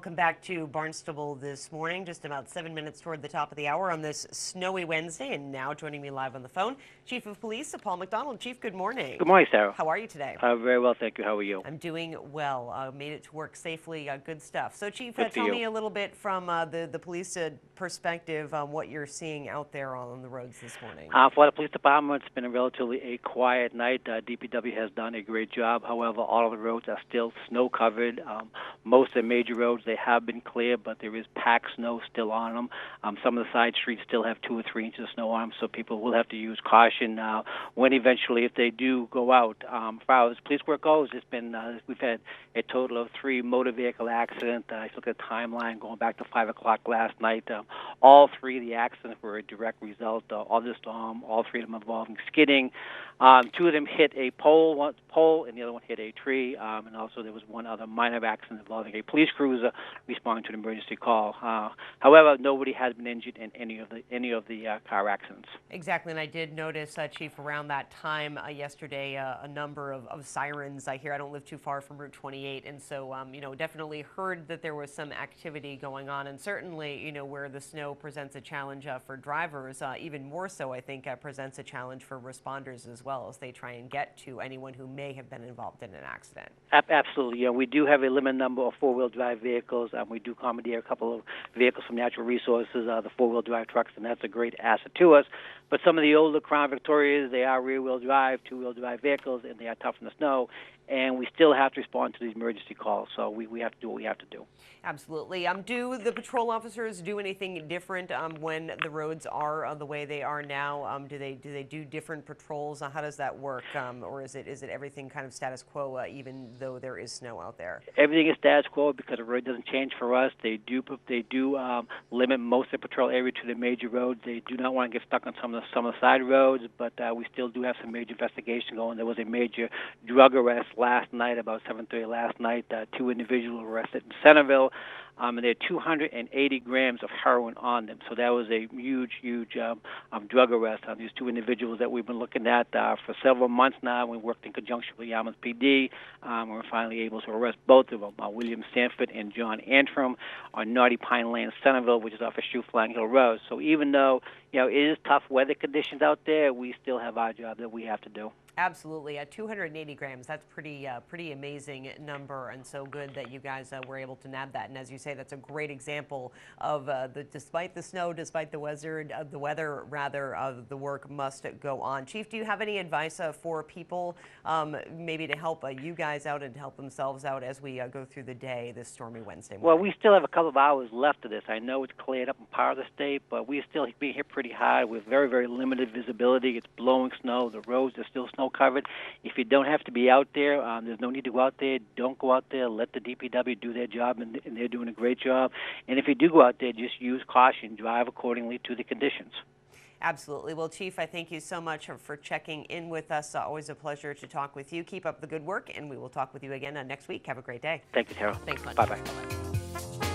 Welcome back to Barnstable This Morning. Just about 7 minutes toward the top of the hour on this snowy Wednesday. And now joining me live on the phone, Chief of Police, Paul MacDonald. Chief, good morning. Good morning, Sarah. How are you today? Very well, thank you. How are you? I'm doing well. Made it to work safely. Good stuff. So, Chief, Good tell me a little bit from the police perspective on what you're seeing out there on the roads this morning. For the police department, it's been a relatively quiet night. DPW has done a great job. However, all of the roads are still snow-covered. Most of the major roads, they have been cleared, but there is packed snow still on them. Some of the side streets still have 2 or 3 inches of snow on them, so people will have to use caution when eventually, if they do go out. As far as police work goes, it's been we've had a total of 3 motor vehicle accidents. I look at the timeline going back to 5 o'clock last night. All 3 of the accidents were a direct result of the storm. All 3 of them involving skidding. 2 of them hit a pole, and the other one hit a tree. And also there was one other minor accident involving a police cruiser responding to an emergency call. However, nobody has been injured in any of the car accidents. Exactly, and I did notice, Chief, around that time yesterday, a number of sirens I hear. I don't live too far from Route 28, and so definitely heard that there was some activity going on, and certainly where the snow presents a challenge for drivers, even more so I think presents a challenge for responders as well as they try and get to anyone who may have been involved in an accident. Absolutely. Yeah, we do have a limited number of 4-wheel drive vehicles. We do commandeer a couple of vehicles from Natural Resources, the 4-wheel drive trucks, and that's a great asset to us. But some of the older Crown Victorias, they are rear-wheel drive, 2-wheel drive vehicles, and they are tough in the snow. And we still have to respond to these emergency calls, so we have to do what we have to do. Absolutely. Do the patrol officers do anything different when the roads are the way they are now? Do they do different patrols? How does that work? Or is it everything kind of status quo, even though there is snow out there? Everything is status quo because the road doesn't change for us. They do limit most of the patrol area to the major roads. They do not want to get stuck on some of the side roads, but we still do have some major investigation going. There was a major drug arrest last night, about 7:30 last night. 2 individuals were arrested in Centerville, and they had 280 grams of heroin on them. So that was a huge drug arrest on these 2 individuals that we've been looking at for several months now. We worked in conjunction with Yarmouth PD. We were finally able to arrest both of them, William Sanford and John Antrim, on Naughty Pine Lane, Centerville, which is off of Shoe Flying Hill Road. So even though it is tough weather conditions out there, we still have our job that we have to do. Absolutely. 280 grams, that's pretty amazing number, and so good that you guys were able to nab that. And as you say, that's a great example of despite the snow, despite the weather, the work must go on. Chief, do you have any advice for people maybe to help you guys out and to help themselves out as we go through the day this stormy Wednesday morning? Well, we still have a couple of hours left of this. I know it's cleared up in part of the state, but we're still being hit pretty hard with very, very limited visibility. It's blowing snow. The roads are still snow covered. If you don't have to be out there, there's no need to go out there. Don't go out there. Let the DPW do their job, and they're doing a great job. And if you do go out there, just use caution. Drive accordingly to the conditions. Absolutely. Well, Chief, I thank you so much for checking in with us. Always a pleasure to talk with you. Keep up the good work, and we will talk with you again next week. Have a great day. Thank you, Sarah. Thanks much. Bye-bye. Bye-bye.